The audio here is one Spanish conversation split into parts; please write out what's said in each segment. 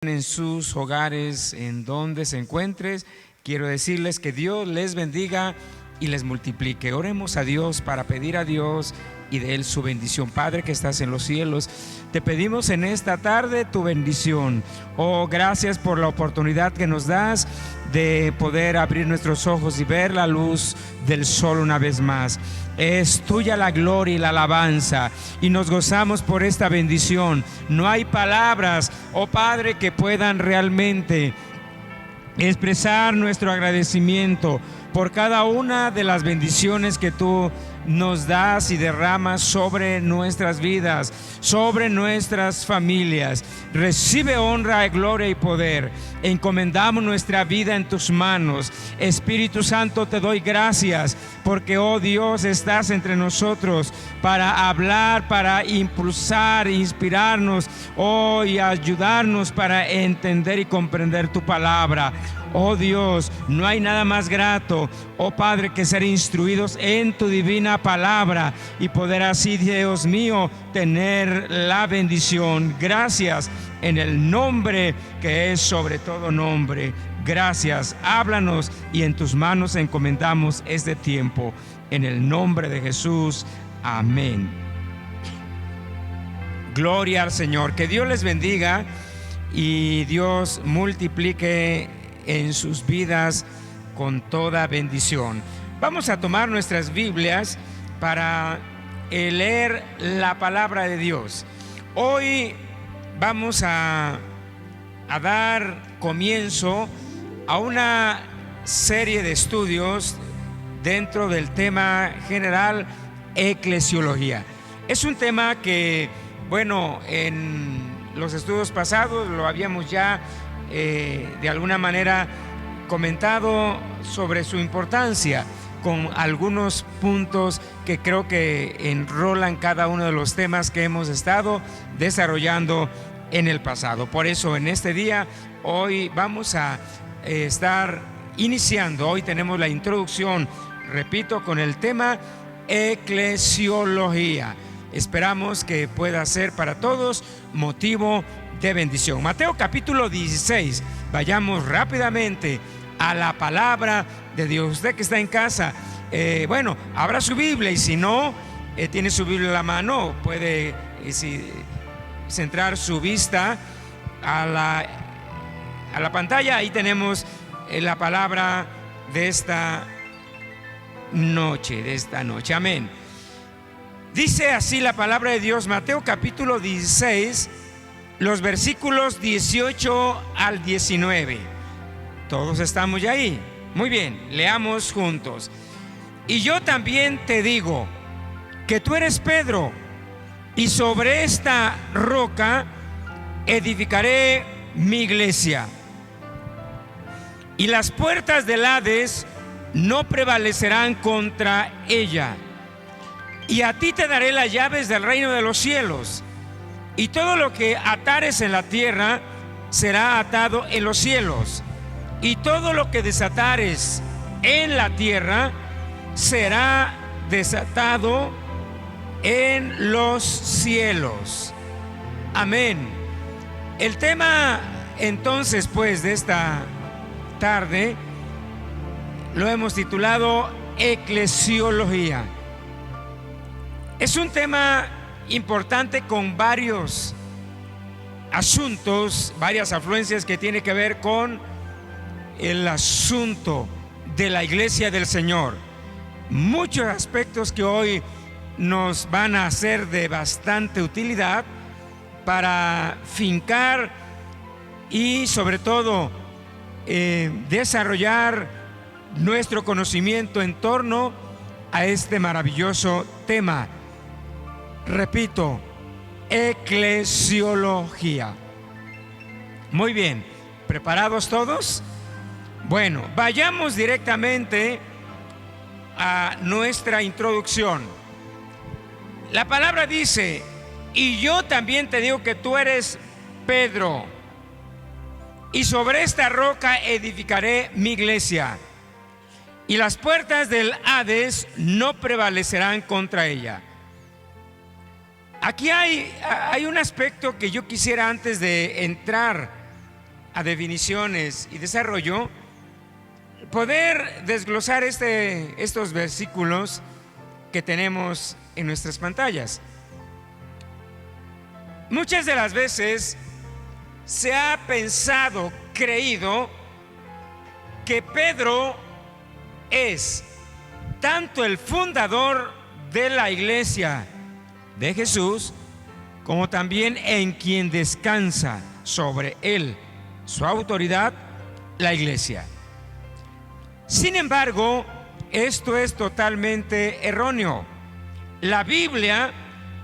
En sus hogares, en donde se encuentres, quiero decirles que Dios les bendiga y les multiplique. Oremos a Dios para pedir a Dios y de Él su bendición. Padre que estás en los cielos, te pedimos en esta tarde tu bendición. Oh, gracias por la oportunidad que nos das de poder abrir nuestros ojos y ver la luz del sol una vez más. Es tuya la gloria y la alabanza y nos gozamos por esta bendición. No hay palabras, oh Padre, que puedan realmente expresar nuestro agradecimiento por cada una de las bendiciones que tú nos das y derramas sobre nuestras vidas, sobre nuestras familias. Recibe honra, gloria y poder. Encomendamos nuestra vida en tus manos. Espíritu Santo, te doy gracias porque, oh Dios, estás entre nosotros para hablar, para impulsar, inspirarnos, oh, y ayudarnos para entender y comprender tu palabra. Oh Dios, no hay nada más grato, oh Padre, que ser instruidos en tu divina palabra y poder así, Dios mío, tener la bendición. Gracias en el nombre que es sobre todo nombre. Gracias, háblanos y en tus manos encomendamos este tiempo. En el nombre de Jesús, amén. Gloria al Señor. Que Dios les bendiga y Dios multiplique en sus vidas con toda bendición. Vamos a tomar nuestras Biblias para leer la palabra de Dios. Hoy vamos a dar comienzo a una serie de estudios dentro del tema general eclesiología. Es un tema que, bueno, en los estudios pasados lo habíamos ya de alguna manera comentado sobre su importancia, con algunos puntos que creo que enrolan cada uno de los temas que hemos estado desarrollando en el pasado. Por eso en este día, hoy vamos a estar iniciando, hoy tenemos la introducción, repito, con el tema eclesiología. Esperamos que pueda ser para todos motivo de bendición. Mateo capítulo 16, vayamos rápidamente a la palabra de Dios. Usted que está en casa, bueno, abra su Biblia y si no, tiene su Biblia en la mano, puede centrar su vista a la pantalla. Ahí tenemos la palabra de esta noche, amén. Dice así la palabra de Dios, Mateo capítulo 16, los versículos 18 al 19. Todos estamos ya ahí. Muy bien, leamos juntos. Y yo también te digo que tú eres Pedro, y sobre esta roca edificaré mi iglesia, y las puertas del Hades no prevalecerán contra ella. Y a ti te daré las llaves del reino de los cielos. Y todo lo que atares en la tierra será atado en los cielos, y todo lo que desatares en la tierra será desatado en los cielos. Amén. El tema entonces, pues, de esta tarde lo hemos titulado eclesiología. Es un tema importante con varios asuntos, varias afluencias que tiene que ver con el asunto de la iglesia del Señor. Muchos aspectos que hoy nos van a ser de bastante utilidad para fincar y sobre todo desarrollar nuestro conocimiento en torno a este maravilloso tema. Repito, eclesiología. Muy bien, ¿preparados todos? Bueno, vayamos directamente a nuestra introducción. La palabra dice, y yo también te digo que tú eres Pedro, y sobre esta roca edificaré mi iglesia, y las puertas del Hades no prevalecerán contra ella. Aquí hay un aspecto que yo quisiera, antes de entrar a definiciones y desarrollo, poder desglosar estos versículos que tenemos en nuestras pantallas. Muchas de las veces se ha pensado, creído, que Pedro es tanto el fundador de la iglesia de Jesús, como también en quien descansa sobre él su autoridad, la iglesia. Sin embargo, esto es totalmente erróneo. La Biblia,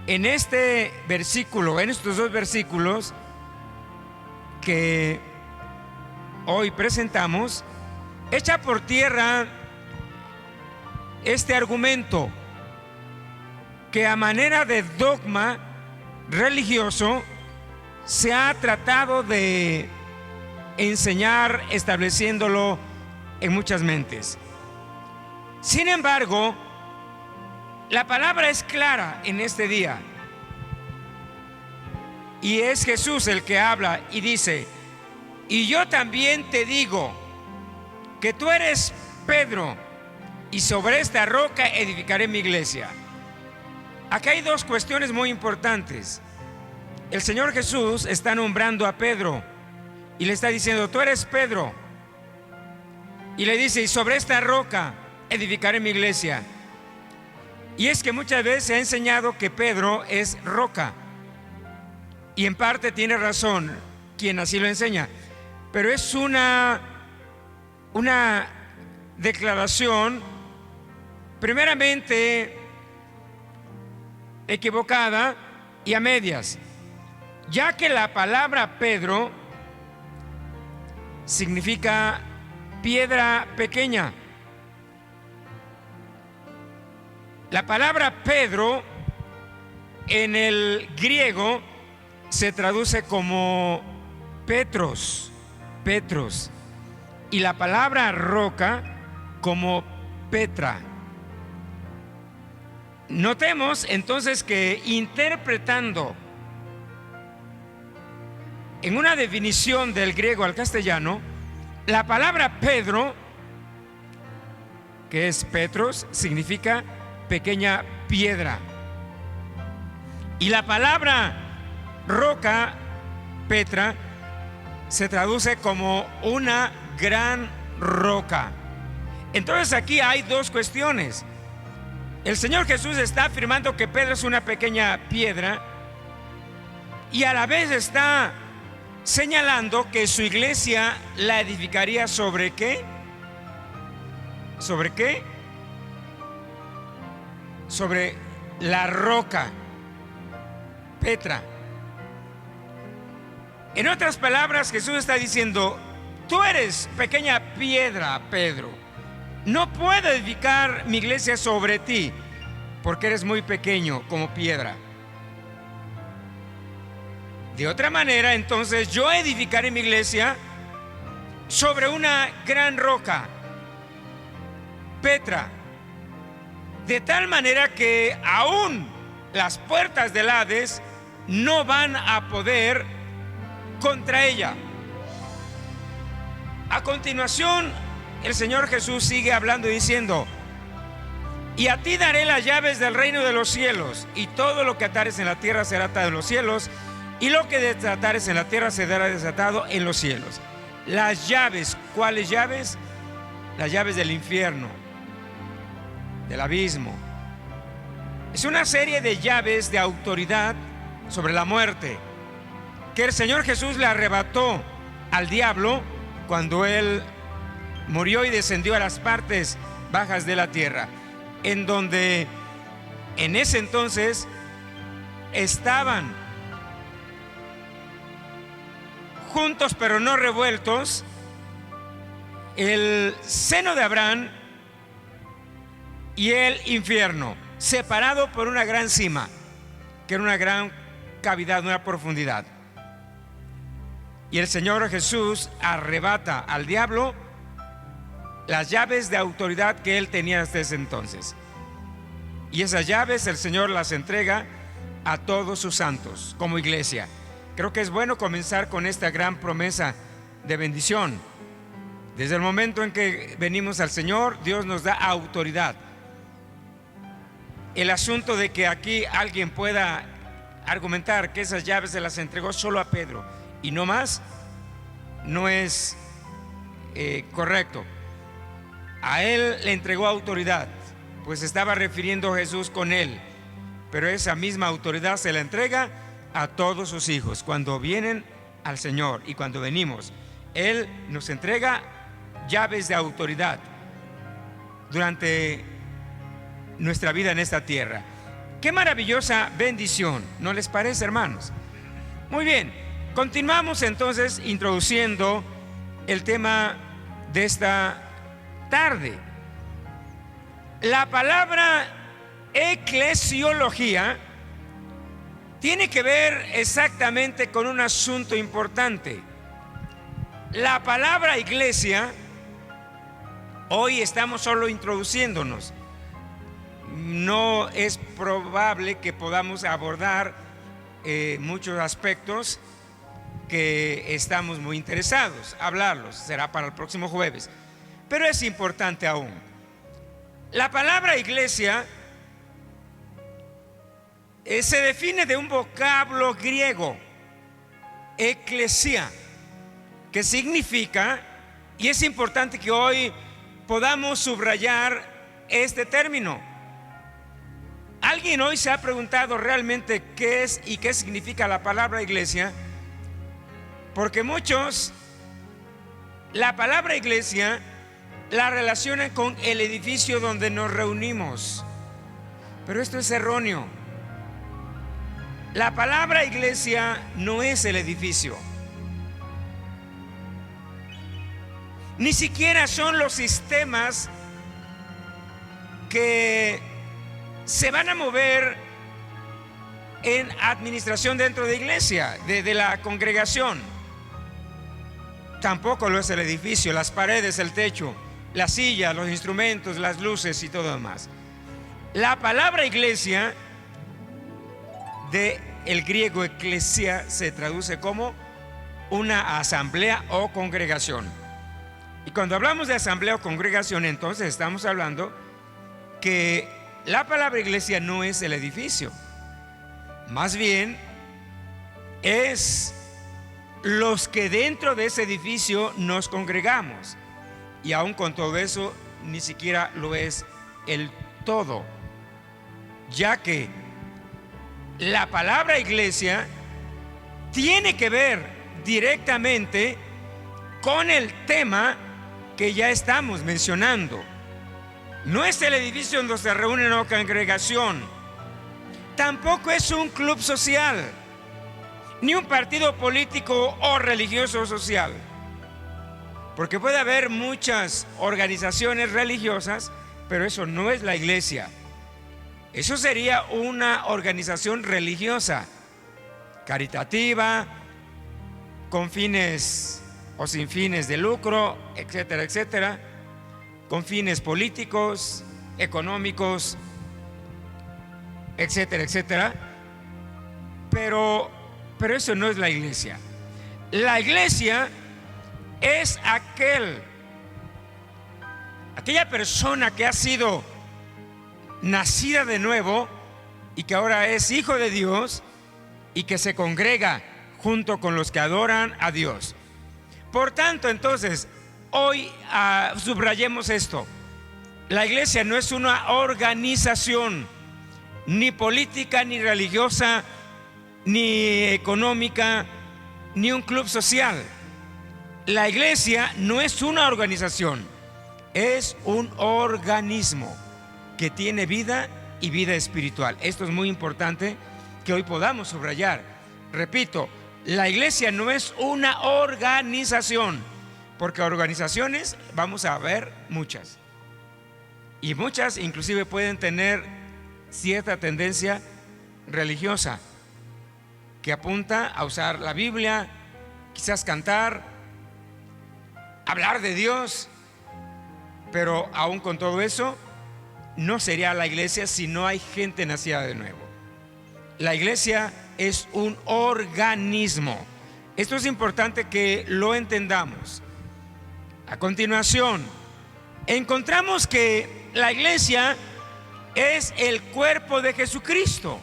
en este versículo, en estos dos versículos que hoy presentamos, echa por tierra este argumento que a manera de dogma religioso se ha tratado de enseñar, estableciéndolo en muchas mentes. Sin embargo, la palabra es clara en este día, y es Jesús el que habla y dice: y yo también te digo que tú eres Pedro, y sobre esta roca edificaré mi iglesia. Acá hay dos cuestiones muy importantes. El Señor Jesús está nombrando a Pedro y le está diciendo: tú eres Pedro, y le dice: y sobre esta roca edificaré mi iglesia. Y es que muchas veces se ha enseñado que Pedro es roca, y en parte tiene razón quien así lo enseña, pero es una declaración primeramente equivocada y a medias, ya que la palabra Pedro significa piedra pequeña. La palabra Pedro en el griego se traduce como Petros, y la palabra roca como Petra. Notemos entonces que, interpretando en una definición del griego al castellano, la palabra Pedro, que es Petros, significa pequeña piedra, y la palabra roca, Petra, se traduce como una gran roca. Entonces aquí hay dos cuestiones. El Señor Jesús está afirmando que Pedro es una pequeña piedra, y a la vez está señalando que su iglesia la edificaría ¿sobre qué? ¿Sobre qué? Sobre la roca, Petra. En otras palabras, Jesús está diciendo: tú eres pequeña piedra, Pedro. No puedo edificar mi iglesia sobre ti, porque eres muy pequeño como piedra. De otra manera, entonces, yo edificaré mi iglesia sobre una gran roca, Petra, de tal manera que aún las puertas del Hades no van a poder contra ella. A continuación, el Señor Jesús sigue hablando y diciendo: y a ti daré las llaves del reino de los cielos, y todo lo que atares en la tierra será atado en los cielos, y lo que desatares en la tierra será desatado en los cielos. Las llaves, ¿cuáles llaves? Las llaves del infierno, del abismo. Es una serie de llaves de autoridad sobre la muerte que el Señor Jesús le arrebató al diablo cuando él murió y descendió a las partes bajas de la tierra, en donde en ese entonces estaban juntos pero no revueltos el seno de Abraham y el infierno, separado por una gran cima, que era una gran cavidad, una profundidad. Y el Señor Jesús arrebata al diablo las llaves de autoridad que él tenía hasta ese entonces. Y esas llaves el Señor las entrega a todos sus santos como iglesia. Creo que es bueno comenzar con esta gran promesa de bendición. Desde el momento en que venimos al Señor, Dios nos da autoridad. El asunto de que aquí alguien pueda argumentar que esas llaves se las entregó solo a Pedro y no más, no es correcto. A él le entregó autoridad, pues estaba refiriendo a Jesús con él, pero esa misma autoridad se la entrega a todos sus hijos cuando vienen al Señor. Y cuando venimos, Él nos entrega llaves de autoridad durante nuestra vida en esta tierra. Qué maravillosa bendición, ¿no les parece, hermanos? Muy bien, continuamos entonces introduciendo el tema de esta tarde. La palabra eclesiología tiene que ver exactamente con un asunto importante. La palabra iglesia, hoy estamos solo introduciéndonos. No es probable que podamos abordar muchos aspectos que estamos muy interesados. Hablarlos será para el próximo jueves, pero es importante aún. La palabra iglesia se define de un vocablo griego, eclesia, que significa, y es importante que hoy podamos subrayar este término. ¿Alguien hoy se ha preguntado realmente qué es y qué significa la palabra iglesia? Porque muchos la palabra iglesia la relacionan con el edificio donde nos reunimos, pero esto es erróneo. La palabra iglesia no es el edificio, ni siquiera son los sistemas que se van a mover en administración dentro de iglesia, de la congregación. Tampoco lo es el edificio, las paredes, el techo, las sillas, los instrumentos, las luces y todo lo demás. La palabra iglesia, de el griego eclesia, se traduce como una asamblea o congregación. Y cuando hablamos de asamblea o congregación, entonces estamos hablando que la palabra iglesia no es el edificio, más bien es los que dentro de ese edificio nos congregamos. Y aún con todo eso, ni siquiera lo es el todo, ya que la palabra iglesia tiene que ver directamente con el tema que ya estamos mencionando. No es el edificio donde se reúne una congregación, tampoco es un club social, ni un partido político o religioso o social, porque puede haber muchas organizaciones religiosas, pero eso no es la iglesia. Eso sería una organización religiosa, caritativa, con fines o sin fines de lucro, etcétera, etcétera, con fines políticos, económicos, etcétera, etcétera. Pero eso no es la iglesia. La iglesia es aquella persona que ha sido nacida de nuevo y que ahora es hijo de Dios y que se congrega junto con los que adoran a Dios. Por tanto, entonces, hoy subrayemos esto: la iglesia no es una organización, ni política, ni religiosa, ni económica, ni un club social. La iglesia no es una organización, es un organismo que tiene vida y vida espiritual. Esto es muy importante que hoy podamos subrayar. Repito, la iglesia no es una organización, porque organizaciones vamos a ver muchas, y muchas inclusive pueden tener cierta tendencia religiosa que apunta a usar la Biblia, quizás cantar, hablar de Dios, pero aún con todo eso no sería la iglesia si no hay gente nacida de nuevo. La iglesia es un organismo, Esto es importante que lo entendamos. A continuación, encontramos que la iglesia es el cuerpo de Jesucristo.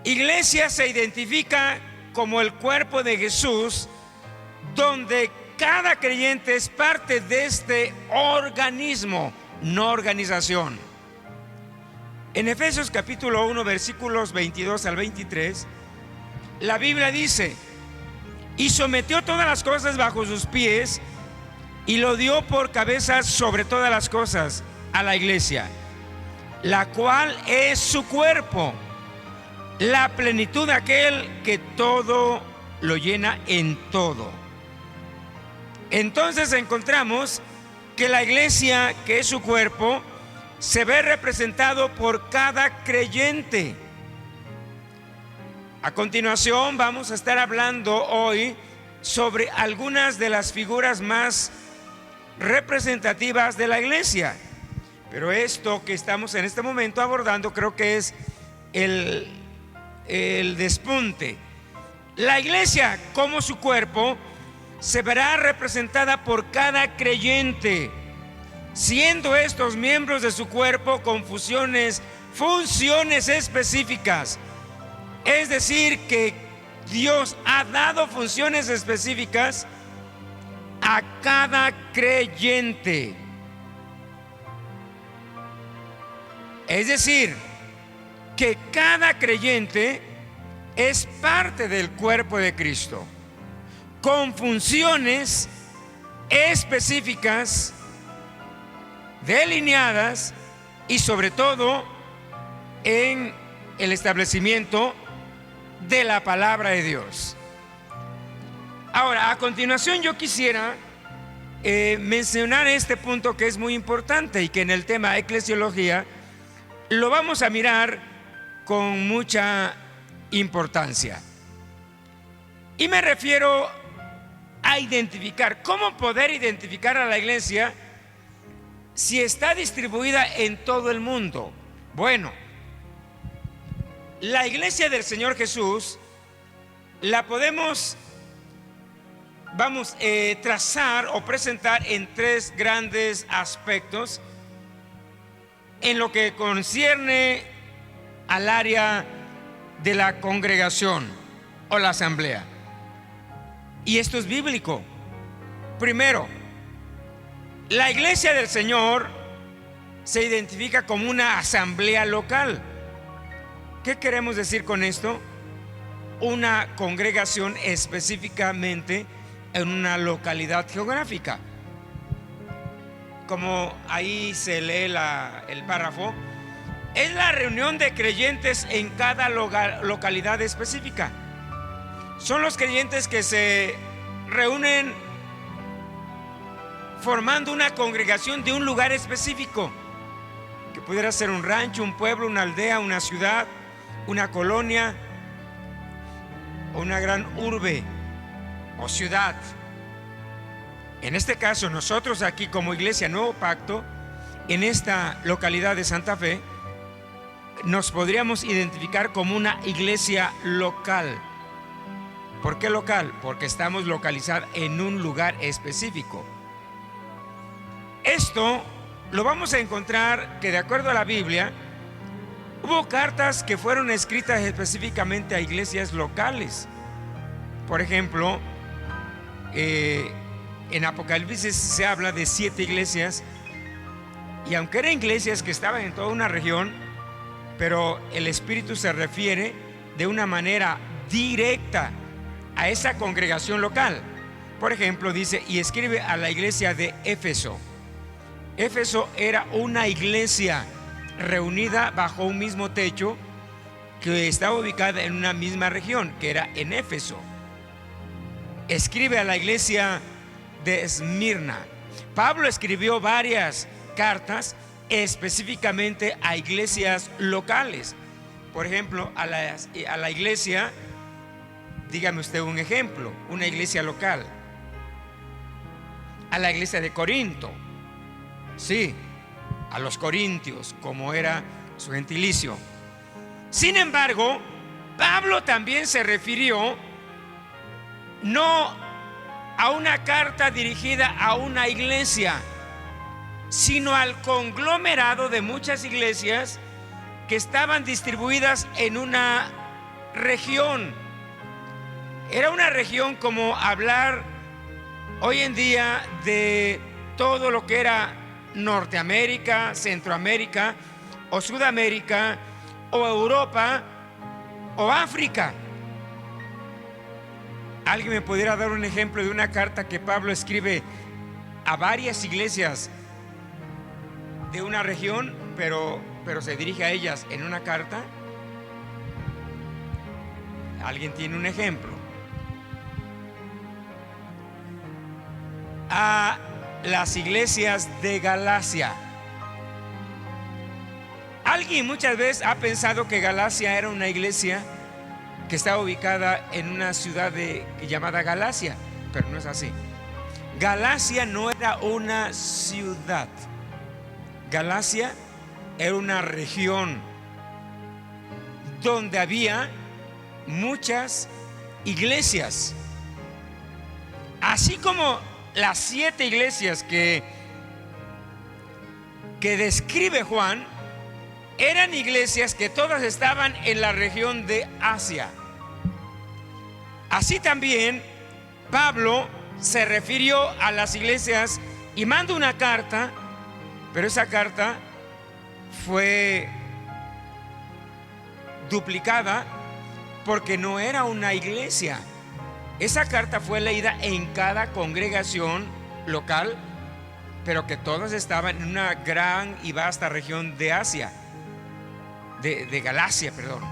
Iglesia se identifica como el cuerpo de Jesús, donde cada creyente es parte de este organismo, no organización. En Efesios capítulo 1, versículos 22 al 23, la Biblia dice: y sometió todas las cosas bajo sus pies, y lo dio por cabeza sobre todas las cosas a la iglesia, la cual es su cuerpo, la plenitud de aquel que todo lo llena en todo. Entonces encontramos que la iglesia, que es su cuerpo, se ve representado por cada creyente. A continuación vamos a estar hablando hoy sobre algunas de las figuras más representativas de la iglesia. Pero esto que estamos en este momento abordando creo que es el despunte. La iglesia, como su cuerpo, se verá representada por cada creyente, siendo estos miembros de su cuerpo con funciones específicas. Es decir, que Dios ha dado funciones específicas a cada creyente. Es decir, que cada creyente es parte del cuerpo de Cristo, con funciones específicas, delineadas y sobre todo en el establecimiento de la palabra de Dios. Ahora, a continuación yo quisiera mencionar este punto que es muy importante y que en el tema eclesiología lo vamos a mirar con mucha importancia. Y me refiero a identificar, cómo poder identificar a la iglesia si está distribuida en todo el mundo. Bueno, la iglesia del Señor Jesús la podemos, trazar o presentar en tres grandes aspectos en lo que concierne al área de la congregación o la asamblea. Y esto es bíblico. Primero, la iglesia del Señor se identifica como una asamblea local. ¿Qué queremos decir con esto? Una congregación específicamente en una localidad geográfica. Como ahí se lee el párrafo, es la reunión de creyentes en cada localidad específica. Son los creyentes que se reúnen formando una congregación de un lugar específico, que pudiera ser un rancho, un pueblo, una aldea, una ciudad, una colonia o una gran urbe o ciudad. En este caso, nosotros aquí como Iglesia Nuevo Pacto, en esta localidad de Santa Fe, nos podríamos identificar como una iglesia local. ¿Por qué local? Porque estamos localizados en un lugar específico. Esto lo vamos a encontrar que, de acuerdo a la Biblia, hubo cartas que fueron escritas específicamente a iglesias locales. Por ejemplo, en Apocalipsis se habla de 7 iglesias, y aunque eran iglesias que estaban en toda una región, pero el Espíritu se refiere de una manera directa a esa congregación local. Por ejemplo, dice: y escribe a la iglesia de Éfeso. Éfeso era una iglesia reunida bajo un mismo techo, que estaba ubicada en una misma región, que era en Éfeso. Escribe a la iglesia de Esmirna. Pablo escribió varias cartas específicamente a iglesias locales. Por ejemplo, a la iglesia, dígame usted un ejemplo, una iglesia local. A la iglesia de Corinto, sí, a los corintios, como era su gentilicio. Sin embargo, Pablo también se refirió no a una carta dirigida a una iglesia, sino al conglomerado de muchas iglesias que estaban distribuidas en una región. Era una región como hablar hoy en día de todo lo que era Norteamérica, Centroamérica o Sudamérica o Europa o África. ¿Alguien me pudiera dar un ejemplo de una carta que Pablo escribe a varias iglesias de una región, pero se dirige a ellas en una carta? ¿Alguien tiene un ejemplo? A las iglesias de Galacia. Alguien muchas veces ha pensado que Galacia era una iglesia que estaba ubicada en una ciudad llamada Galacia, pero no es así. Galacia no era una ciudad. Galacia era una región donde había muchas iglesias. Así como las 7 iglesias que describe Juan, eran iglesias que todas estaban en la región de Asia. Así también Pablo se refirió a las iglesias y mandó una carta, pero esa carta fue duplicada porque no era una iglesia. Esa carta fue leída en cada congregación local, pero que todas estaban en una gran y vasta región de Asia, de Galacia, perdón.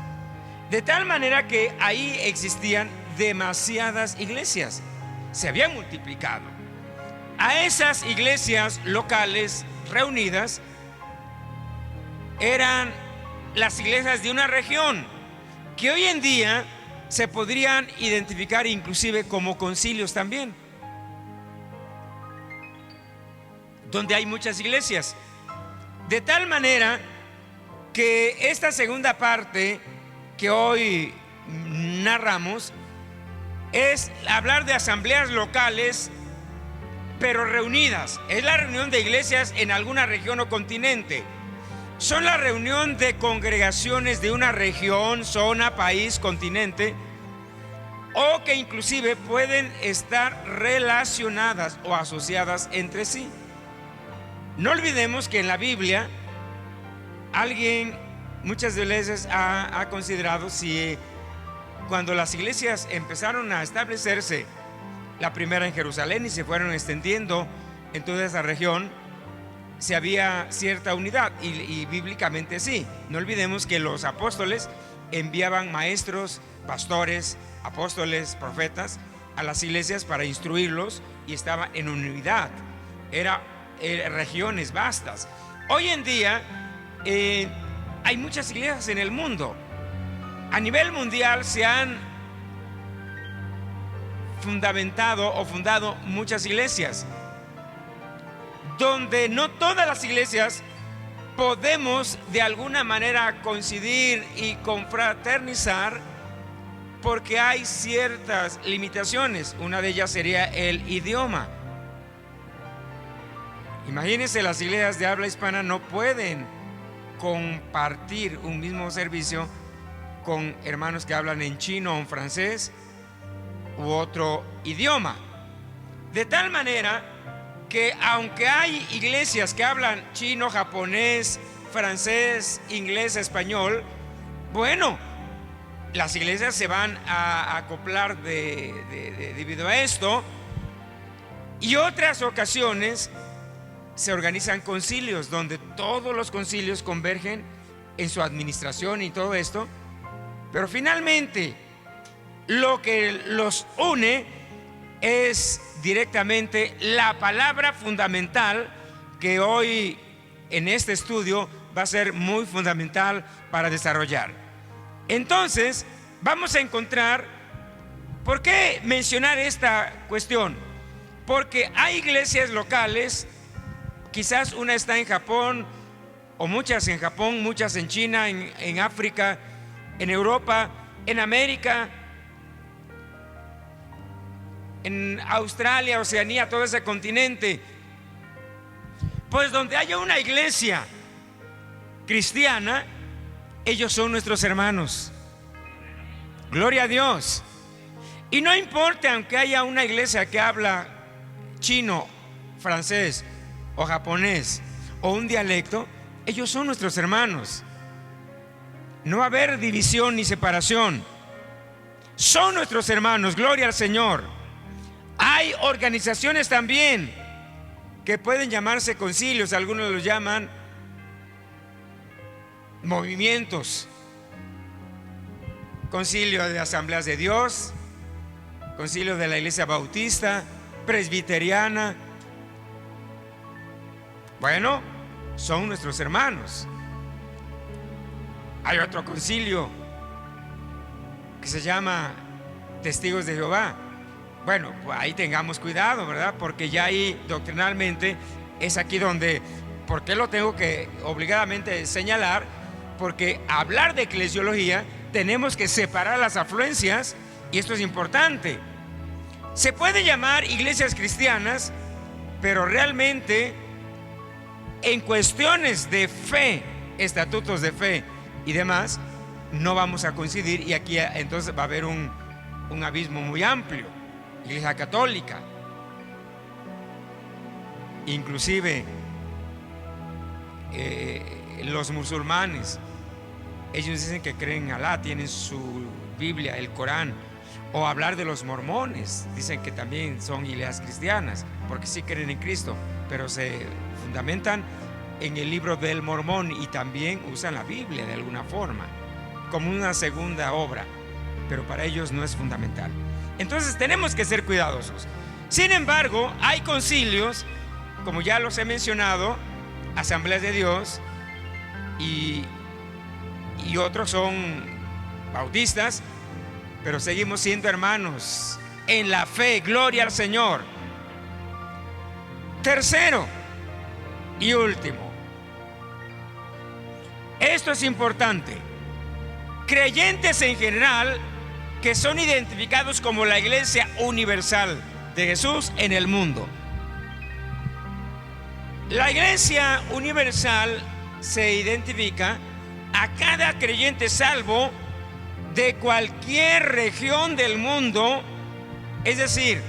De tal manera que ahí existían demasiadas iglesias, se habían multiplicado. A esas iglesias locales reunidas eran las iglesias de una región que hoy en día se podrían identificar inclusive como concilios también, donde hay muchas iglesias. De tal manera que esta segunda parte que hoy narramos es hablar de asambleas locales, pero reunidas. Es la reunión de iglesias en alguna región o continente. Son la reunión de congregaciones de una región, zona, país, continente, o que inclusive pueden estar relacionadas o asociadas entre sí. No olvidemos que en la Biblia alguien muchas veces ha considerado si cuando las iglesias empezaron a establecerse, la primera en Jerusalén y se fueron extendiendo en toda esa región, si había cierta unidad, y bíblicamente sí. No olvidemos que los apóstoles enviaban maestros, pastores, apóstoles, profetas a las iglesias para instruirlos y estaban en unidad. Eran regiones vastas. Hoy en día hay muchas iglesias en el mundo. A nivel mundial se han fundamentado o fundado muchas iglesias, donde no todas las iglesias podemos de alguna manera coincidir y confraternizar, porque hay ciertas limitaciones. Una de ellas sería el idioma. Imagínense, las iglesias de habla hispana no pueden compartir un mismo servicio con hermanos que hablan en chino o en francés u otro idioma. De tal manera que aunque hay iglesias que hablan chino, japonés, francés, inglés, español, bueno, las iglesias se van a acoplar debido a esto. Y otras ocasiones se organizan concilios donde todos los concilios convergen en su administración y todo esto, pero finalmente lo que los une es directamente la palabra fundamental, que hoy en este estudio va a ser muy fundamental para desarrollar. Entonces vamos a encontrar, ¿por qué mencionar esta cuestión? Porque hay iglesias locales, quizás una está en Japón, o muchas en Japón, muchas en China, en África, en Europa, en América, en Australia, Oceanía, todo ese continente. Pues donde haya una iglesia cristiana, ellos son nuestros hermanos. Gloria a Dios. Y no importa, aunque haya una iglesia que habla chino, francés o japonés o un dialecto, ellos son nuestros hermanos. No va a haber división ni separación. Son nuestros hermanos, gloria al Señor. Hay organizaciones también que pueden llamarse concilios, algunos los llaman movimientos. Concilio de Asambleas de Dios, concilio de la Iglesia Bautista, Presbiteriana. Bueno, son nuestros hermanos. Hay otro concilio que se llama Testigos de Jehová. Bueno, pues ahí tengamos cuidado, ¿verdad? Porque ya ahí doctrinalmente es aquí donde, ¿por qué lo tengo que obligadamente señalar? Porque hablar de eclesiología tenemos que separar las afluencias, y esto es importante. Se puede llamar iglesias cristianas, pero realmente en cuestiones de fe, estatutos de fe y demás, no vamos a coincidir, y aquí entonces va a haber un abismo muy amplio. Iglesia católica, inclusive los musulmanes, ellos dicen que creen en Alá, tienen su Biblia, el Corán. O hablar de los mormones, dicen que también son iglesias cristianas, porque sí creen en Cristo, pero se fundamentan en el libro del Mormón y también usan la Biblia de alguna forma, como una segunda obra, pero para ellos no es fundamental. Entonces tenemos que ser cuidadosos. Sin embargo, hay concilios, como ya los he mencionado, Asambleas de Dios, y otros son bautistas, pero seguimos siendo hermanos en la fe. Gloria al Señor. Tercero y último, esto es importante: creyentes en general que son identificados como la Iglesia Universal de Jesús en el mundo. La Iglesia Universal se identifica a cada creyente salvo de cualquier región del mundo, es decir,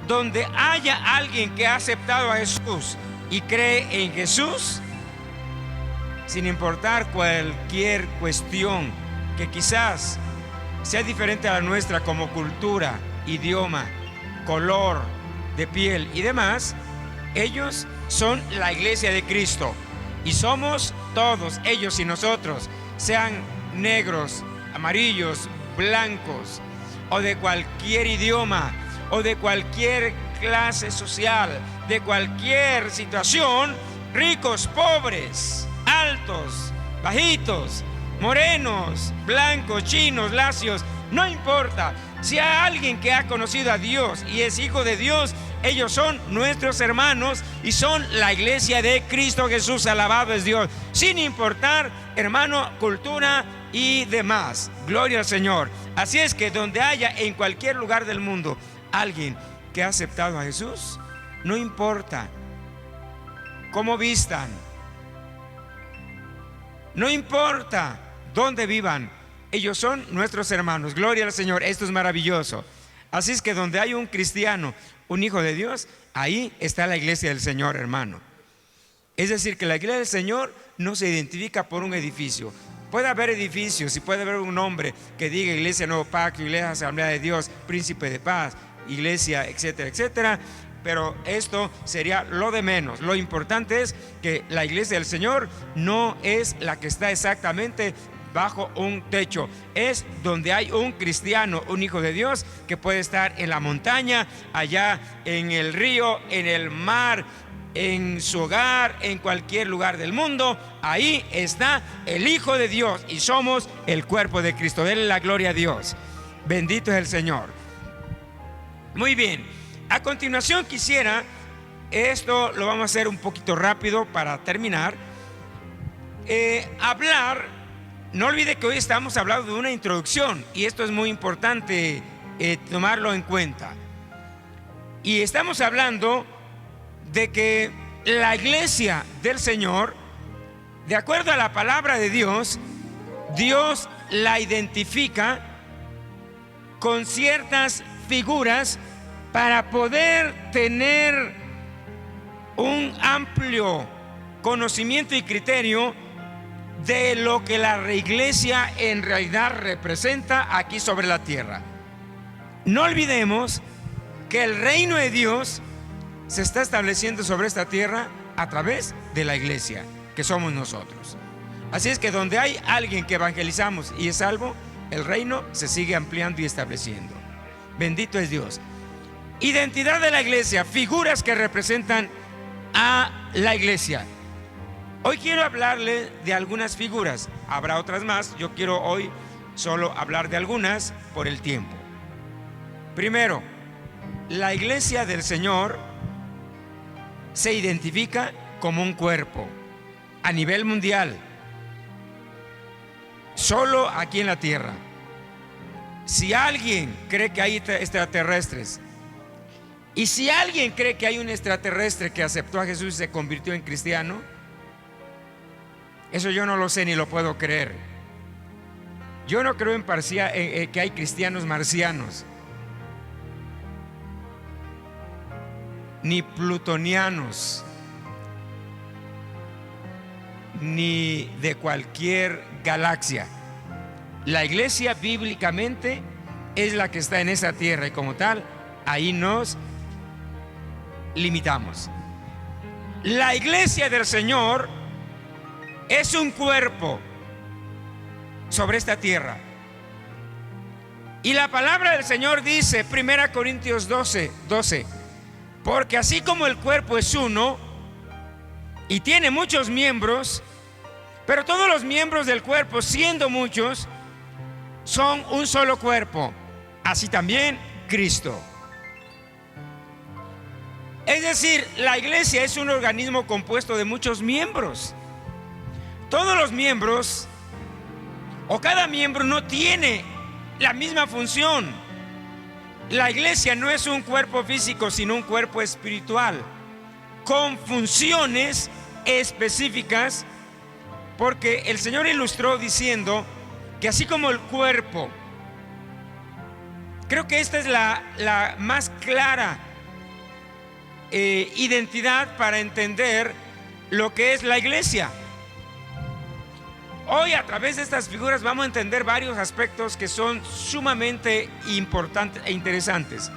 donde haya alguien que ha aceptado a Jesús y cree en Jesús, sin importar cualquier cuestión que quizás sea diferente a la nuestra, como cultura, idioma, color de piel y demás, ellos son la iglesia de Cristo, y somos todos, ellos y nosotros, sean negros, amarillos, blancos, o de cualquier idioma, o de cualquier clase social, de cualquier situación, ricos, pobres, altos, bajitos, morenos, blancos, chinos, lacios, no importa. Si hay alguien que ha conocido a Dios y es hijo de Dios, ellos son nuestros hermanos y son la iglesia de Cristo Jesús. Alabado es Dios, sin importar, hermano, cultura y demás. Gloria al Señor. Así es que donde haya en cualquier lugar del mundo alguien que ha aceptado a Jesús, no importa cómo vistan, no importa dónde vivan, ellos son nuestros hermanos. Gloria al Señor. Esto es maravilloso. Así es que donde hay un cristiano, un hijo de Dios, ahí está la iglesia del Señor, hermano. Es decir, que la iglesia del Señor no se identifica por un edificio. Puede haber edificios y puede haber un nombre que diga Iglesia Nuevo Pacto, Iglesia Asamblea de Dios, Príncipe de Paz, Iglesia, etcétera, etcétera. Pero esto sería lo de menos. Lo importante es que la iglesia del Señor no es la que está exactamente bajo un techo, es donde hay un cristiano, un hijo de Dios, que puede estar en la montaña, allá en el río, en el mar, en su hogar, en cualquier lugar del mundo. Ahí está el Hijo de Dios y somos el cuerpo de Cristo. Denle la gloria a Dios. Bendito es el Señor. Muy bien, a continuación quisiera, esto lo vamos a hacer un poquito rápido para terminar, hablar. No olvide que hoy estamos hablando de una introducción y esto es muy importante tomarlo en cuenta. Y estamos hablando de que la iglesia del Señor, de acuerdo a la palabra de Dios, Dios la identifica con ciertas figuras para poder tener un amplio conocimiento y criterio de lo que la iglesia en realidad representa aquí sobre la tierra. No olvidemos que el reino de Dios se está estableciendo sobre esta tierra a través de la iglesia, que somos nosotros. Así es que donde hay alguien que evangelizamos y es salvo, el reino se sigue ampliando y estableciendo. Bendito es Dios. Identidad de la iglesia, figuras que representan a la iglesia. Hoy quiero hablarle de algunas figuras, habrá otras más, yo quiero hoy solo hablar de algunas por el tiempo. Primero, la iglesia del Señor se identifica como un cuerpo a nivel mundial, solo aquí en la tierra. Si alguien cree que hay extraterrestres, y si alguien cree que hay un extraterrestre que aceptó a Jesús y se convirtió en cristiano, eso yo no lo sé ni lo puedo creer. Yo no creo que hay cristianos marcianos, ni plutonianos, ni de cualquier galaxia. La iglesia bíblicamente es la que está en esa tierra y como tal, ahí nos limitamos. La iglesia del Señor es un cuerpo sobre esta tierra. Y la palabra del Señor dice, 1 Corintios 12, porque así como el cuerpo es uno y tiene muchos miembros, pero todos los miembros del cuerpo, siendo muchos, son un solo cuerpo, así también Cristo. Es decir, la iglesia es un organismo compuesto de muchos miembros. Todos los miembros, o cada miembro, no tiene la misma función. La iglesia no es un cuerpo físico, sino un cuerpo espiritual, con funciones específicas, porque el Señor ilustró diciendo que así como el cuerpo, creo que esta es la más clara identidad para entender lo que es la iglesia. Hoy a través de estas figuras vamos a entender varios aspectos que son sumamente importantes e interesantes.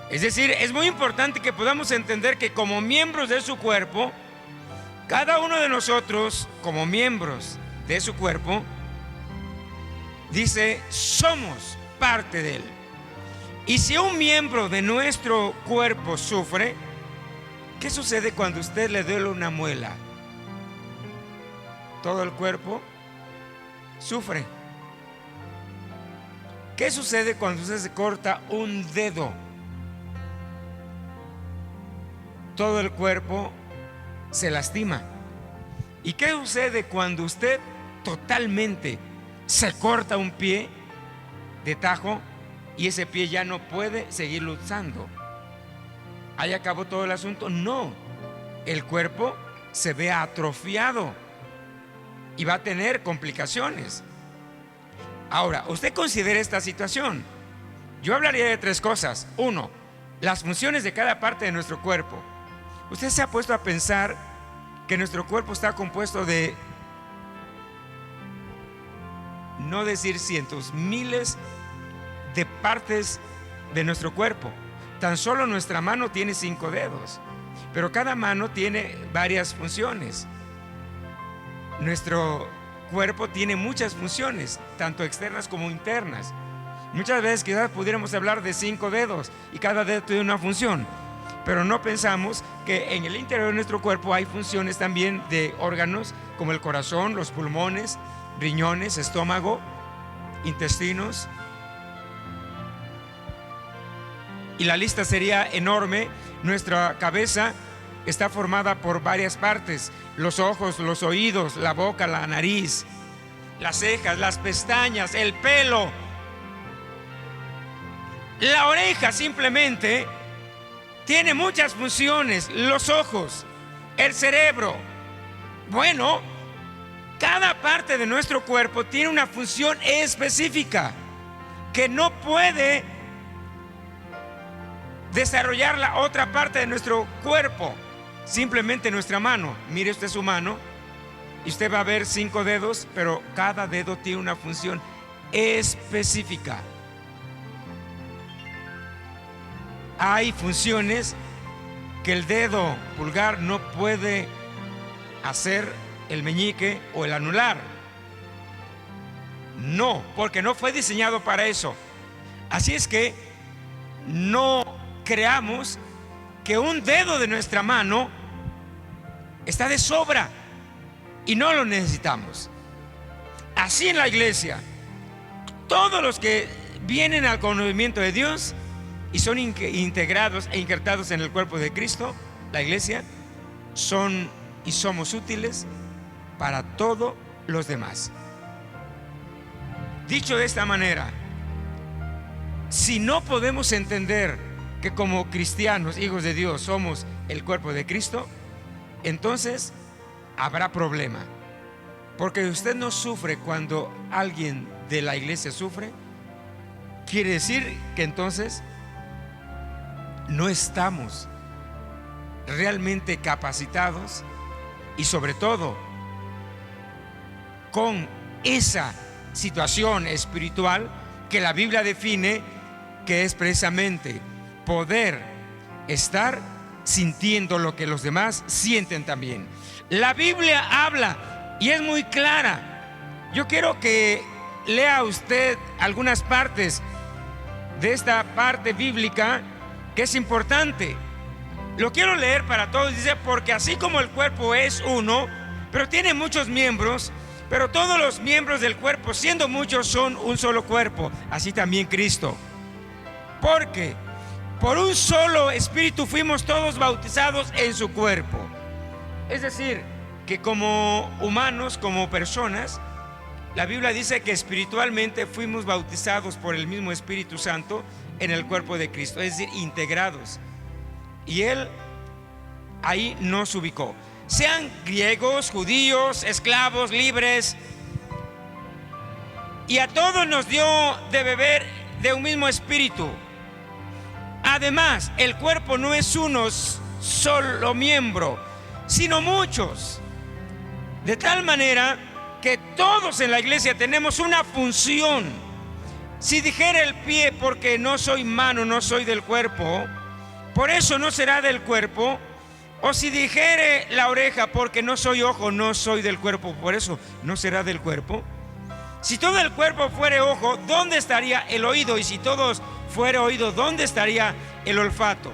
Es decir, es muy importante que podamos entender que como miembros de su cuerpo, cada uno de nosotros como miembros de su cuerpo, dice, somos parte de él. Y si un miembro de nuestro cuerpo sufre, ¿qué sucede cuando usted le duele una muela? Todo el cuerpo sufre. ¿Qué sucede cuando usted se corta un dedo? Todo el cuerpo se lastima. ¿Y qué sucede cuando usted totalmente se corta un pie de tajo y ese pie ya no puede seguir usando? ¿Ahí acabó todo el asunto? No, el cuerpo se ve atrofiado y va a tener complicaciones. Ahora, usted considere esta situación. Yo hablaría de tres cosas. Uno, las funciones de cada parte de nuestro cuerpo. Usted se ha puesto a pensar que nuestro cuerpo está compuesto de, no decir cientos, miles de partes de nuestro cuerpo. Tan solo nuestra mano tiene 5 dedos, pero cada mano tiene varias funciones. Nuestro cuerpo tiene muchas funciones, tanto externas como internas. Muchas veces quizás pudiéramos hablar de 5 dedos y cada dedo tiene una función, pero no pensamos que en el interior de nuestro cuerpo hay funciones también de órganos como el corazón, los pulmones, riñones, estómago, intestinos. Y la lista sería enorme. Nuestra cabeza está formada por varias partes: los ojos, los oídos, la boca, la nariz, las cejas, las pestañas, el pelo. La oreja simplemente tiene muchas funciones, los ojos, el cerebro. Bueno, cada parte de nuestro cuerpo tiene una función específica que no puede desarrollar la otra parte de nuestro cuerpo. Simplemente nuestra mano. Mire usted su mano y usted va a ver 5 dedos, pero cada dedo tiene una función específica. Hay funciones que el dedo pulgar no puede hacer, el meñique o el anular. No, porque no fue diseñado para eso. Así es que no creamos que un dedo de nuestra mano está de sobra y no lo necesitamos. Así en la iglesia, todos los que vienen al conocimiento de Dios y son integrados e injertados en el cuerpo de Cristo, la iglesia, son y somos útiles para todos los demás. Dicho de esta manera, si no podemos entender que como cristianos, hijos de Dios, somos el cuerpo de Cristo, entonces habrá problema. Porque usted no sufre cuando alguien de la iglesia sufre, quiere decir que entonces no estamos realmente capacitados y sobre todo con esa situación espiritual que la Biblia define, que es precisamente poder estar sintiendo lo que los demás sienten también. La Biblia habla y es muy clara. Yo quiero que lea usted algunas partes de esta parte bíblica que es importante. Lo quiero leer para todos. Dice: porque así como el cuerpo es uno, pero tiene muchos miembros, pero todos los miembros del cuerpo, siendo muchos, son un solo cuerpo, así también Cristo. Porque por un solo espíritu fuimos todos bautizados en su cuerpo. Es decir, que como humanos, como personas, la Biblia dice que espiritualmente fuimos bautizados por el mismo Espíritu Santo en el cuerpo de Cristo, es decir, integrados. Y Él ahí nos ubicó. Sean griegos, judíos, esclavos, libres, y a todos nos dio de beber de un mismo espíritu. Además, el cuerpo no es uno solo miembro, sino muchos. De tal manera que todos en la iglesia tenemos una función. Si dijera el pie: porque no soy mano, no soy del cuerpo, por eso no será del cuerpo. O si dijere la oreja: porque no soy ojo, no soy del cuerpo, por eso no será del cuerpo. Si todo el cuerpo fuere ojo, ¿dónde estaría el oído? Y si todos fuere oído, ¿dónde estaría el olfato?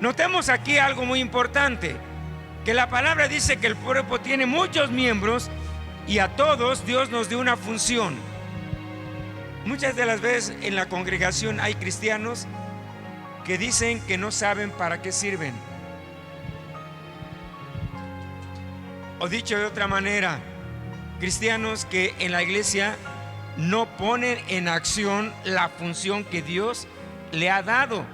Notemos aquí algo muy importante, que la palabra dice que el cuerpo tiene muchos miembros y a todos Dios nos dio una función. Muchas de las veces en la congregación hay cristianos que dicen que no saben para qué sirven. O dicho de otra manera, cristianos que en la iglesia no ponen en acción la función que Dios le ha dado.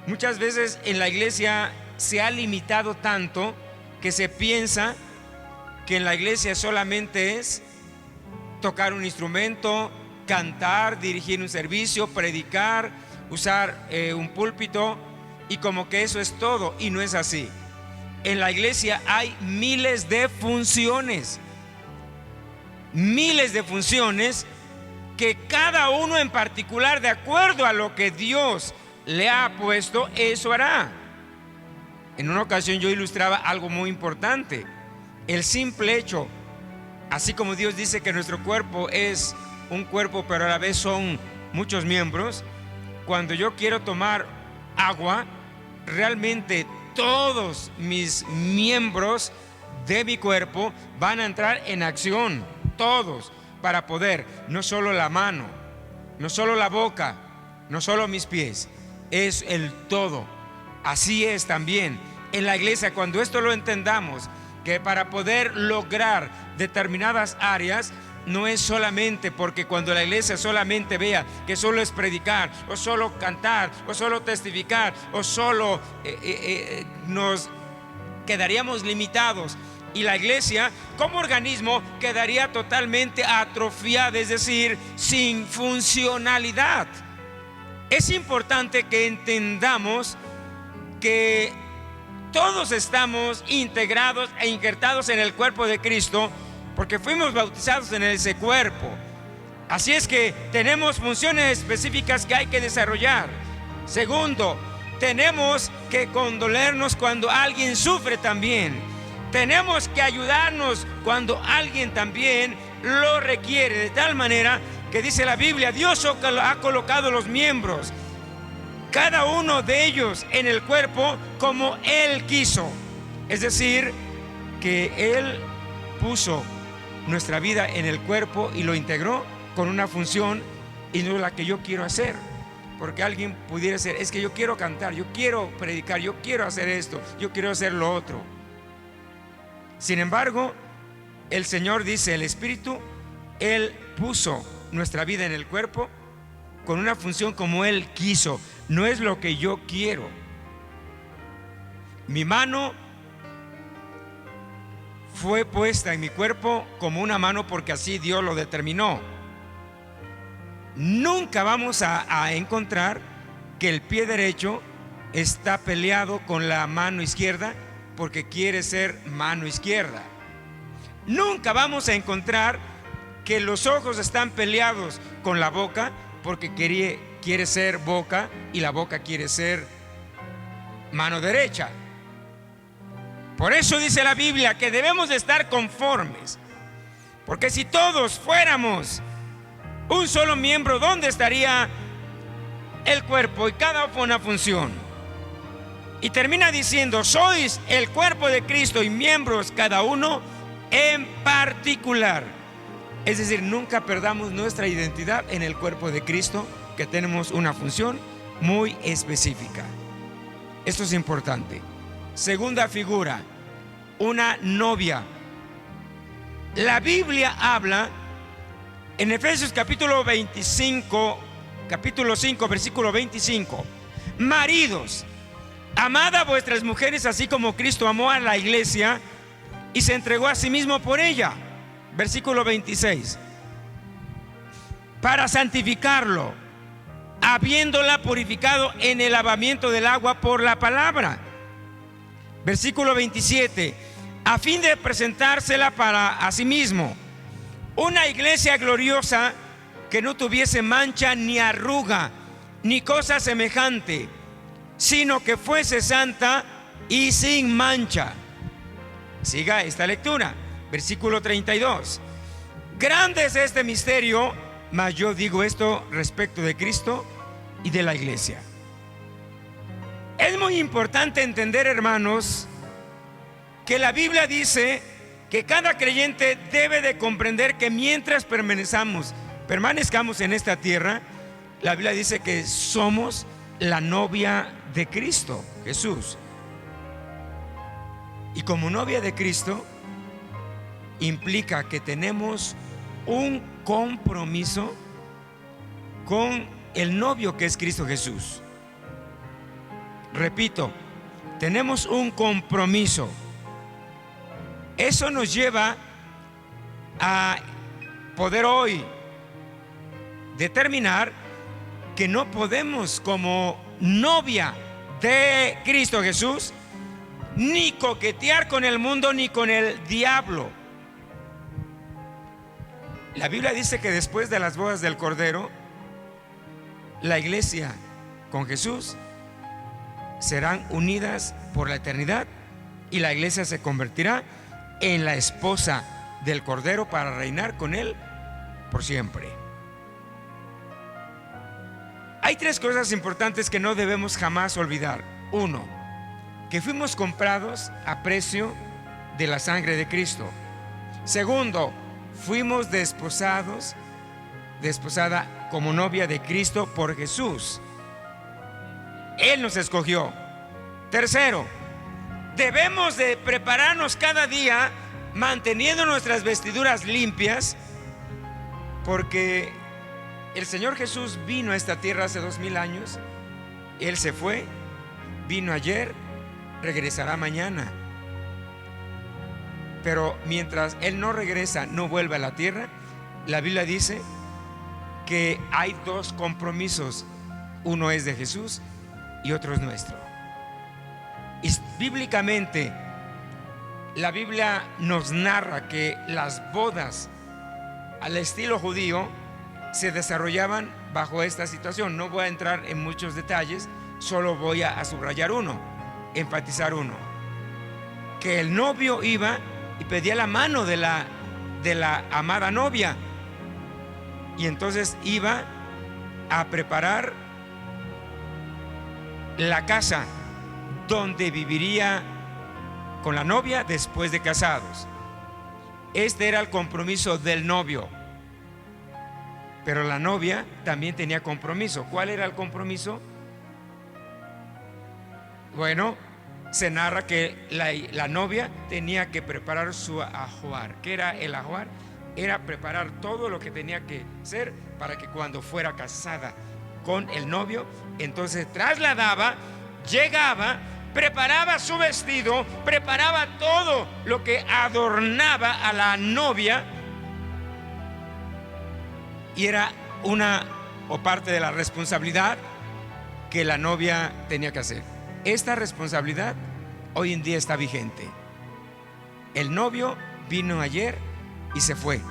Muchas veces en la iglesia se ha limitado tanto que se piensa que en la iglesia solamente es tocar un instrumento, cantar, dirigir un servicio, predicar, usar un púlpito, y como que eso es todo, y no es así. En la iglesia hay miles de funciones que cada uno en particular, de acuerdo a lo que Dios le ha puesto, eso hará. En una ocasión yo ilustraba algo muy importante: el simple hecho, así como Dios dice que nuestro cuerpo es un cuerpo pero a la vez son muchos miembros, cuando yo quiero tomar agua, realmente todos mis miembros de mi cuerpo van a entrar en acción, todos, para poder, no solo la mano, no solo la boca, no solo mis pies, es el todo. Así es también en la iglesia. Cuando esto lo entendamos, que para poder lograr determinadas áreas no es solamente porque cuando la iglesia solamente vea que solo es predicar, o solo cantar, o solo testificar, o solo nos quedaríamos limitados, y la iglesia como organismo quedaría totalmente atrofiada, es decir, sin funcionalidad. Es importante que entendamos que todos estamos integrados e injertados en el cuerpo de Cristo, porque fuimos bautizados en ese cuerpo. Así es que tenemos funciones específicas que hay que desarrollar. Segundo, tenemos que condolernos cuando alguien sufre también. Tenemos que ayudarnos cuando alguien también lo requiere, de tal manera que dice la Biblia, Dios ha colocado los miembros, cada uno de ellos en el cuerpo como Él quiso. Es decir, que Él puso nuestra vida en el cuerpo y lo integró con una función, y no la que yo quiero hacer. Porque alguien pudiera decir, es que yo quiero cantar, yo quiero predicar, yo quiero hacer esto, yo quiero hacer lo otro. Sin embargo, el Señor dice, el Espíritu, Él puso nuestra vida en el cuerpo con una función como Él quiso. No es lo que yo quiero. Mi mano fue puesta en mi cuerpo como una mano porque así Dios lo determinó. Nunca vamos a encontrar que el pie derecho está peleado con la mano izquierda porque quiere ser mano izquierda. Nunca vamos a encontrar que los ojos están peleados con la boca porque quiere ser boca y la boca quiere ser mano derecha. Por eso dice la Biblia que debemos de estar conformes, porque si todos fuéramos un solo miembro, ¿dónde estaría el cuerpo? Y cada una función. Y termina diciendo, sois el cuerpo de Cristo y miembros cada uno en particular. Es decir, nunca perdamos nuestra identidad en el cuerpo de Cristo, que tenemos una función muy específica. Esto es importante. Segunda figura, una novia. La Biblia habla en Efesios capítulo 5, versículo 25. Maridos, amad a vuestras mujeres así como Cristo amó a la iglesia y se entregó a sí mismo por ella. Versículo 26. Para santificarlo, habiéndola purificado en el lavamiento del agua por la palabra. Versículo 27. A fin de presentársela para a sí mismo una iglesia gloriosa, que no tuviese mancha ni arruga ni cosa semejante, sino que fuese santa y sin mancha. Siga esta lectura. Versículo 32. Grande es este misterio, mas yo digo esto respecto de Cristo y de la iglesia. Es muy importante entender, hermanos, que la Biblia dice que cada creyente debe de comprender que mientras permanezcamos en esta tierra, la Biblia dice que somos la novia de Cristo Jesús. Y como novia de Cristo implica que tenemos un compromiso con el novio que es Cristo Jesús. Repito, tenemos un compromiso. Eso nos lleva a poder hoy determinar que no podemos, como novia de Cristo Jesús, ni coquetear con el mundo ni con el diablo. La Biblia dice que después de las bodas del Cordero, la iglesia con Jesús serán unidas por la eternidad y la iglesia se convertirá en la esposa del Cordero para reinar con él por siempre. Hay tres cosas importantes que no debemos jamás olvidar. Uno, que fuimos comprados a precio de la sangre de Cristo. Segundo, fuimos desposada como novia de Cristo por Jesús. Él nos escogió. Tercero, debemos de prepararnos cada día manteniendo nuestras vestiduras limpias porque el Señor Jesús vino a esta tierra hace 2000 años. Él se fue, vino ayer, regresará mañana. Pero mientras Él no regresa, no vuelve a la tierra, la Biblia dice que hay dos compromisos. Uno es de Jesús y otro es nuestro. Y bíblicamente, la Biblia nos narra que las bodas al estilo judío se desarrollaban bajo esta situación. No voy a entrar en muchos detalles, solo voy a subrayar uno, enfatizar uno: que el novio iba y pedía la mano de la amada novia, y entonces iba a preparar la casa donde viviría con la novia después de casados. Este era el compromiso del novio. Pero la novia también tenía compromiso. ¿Cuál era el compromiso? Bueno, se narra que la novia tenía que preparar su ajuar. ¿Qué era el ajuar? Era preparar todo lo que tenía que hacer para que cuando fuera casada con el novio, entonces trasladaba, llegaba, preparaba su vestido, preparaba todo lo que adornaba a la novia, y era una o parte de la responsabilidad que la novia tenía que hacer. Esta responsabilidad hoy en día está vigente. El novio vino ayer y se fue,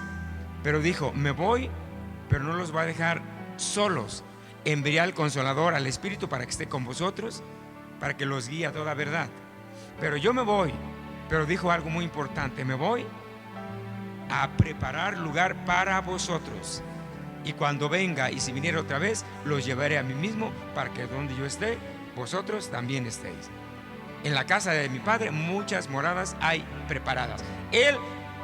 pero dijo: me voy, pero no los voy a dejar solos. Enviaré al Consolador, al Espíritu, para que esté con vosotros, para que los guíe a toda verdad. Pero yo me voy, pero dijo algo muy importante: me voy a preparar lugar para vosotros, y cuando venga, y si viniera otra vez, los llevaré a mí mismo, para que donde yo esté, vosotros también estéis. En la casa de mi Padre muchas moradas hay preparadas. Él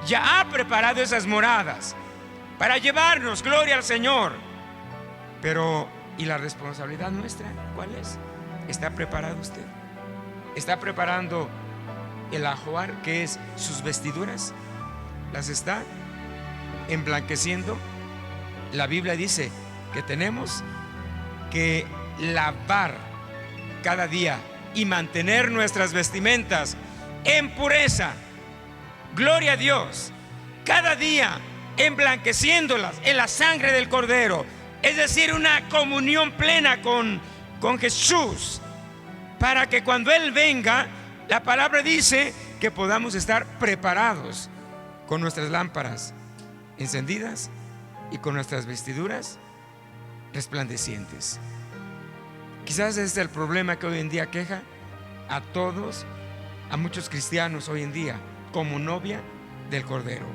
ya ha preparado esas moradas para llevarnos, gloria al Señor. Pero, ¿y la responsabilidad nuestra cuál es? ¿Está preparado usted? ¿Está preparando el ajuar, que es sus vestiduras? ¿Las está emblanqueciendo? La Biblia dice que tenemos que lavar cada día y mantener nuestras vestimentas en pureza. Gloria a Dios. Cada día emblanqueciéndolas en la sangre del Cordero, es decir, una comunión plena con Jesús, para que cuando Él venga, la palabra dice que podamos estar preparados con nuestras lámparas encendidas y con nuestras vestiduras resplandecientes. Quizás este es el problema que hoy en día queja a todos, a muchos cristianos hoy en día, como novia del Cordero,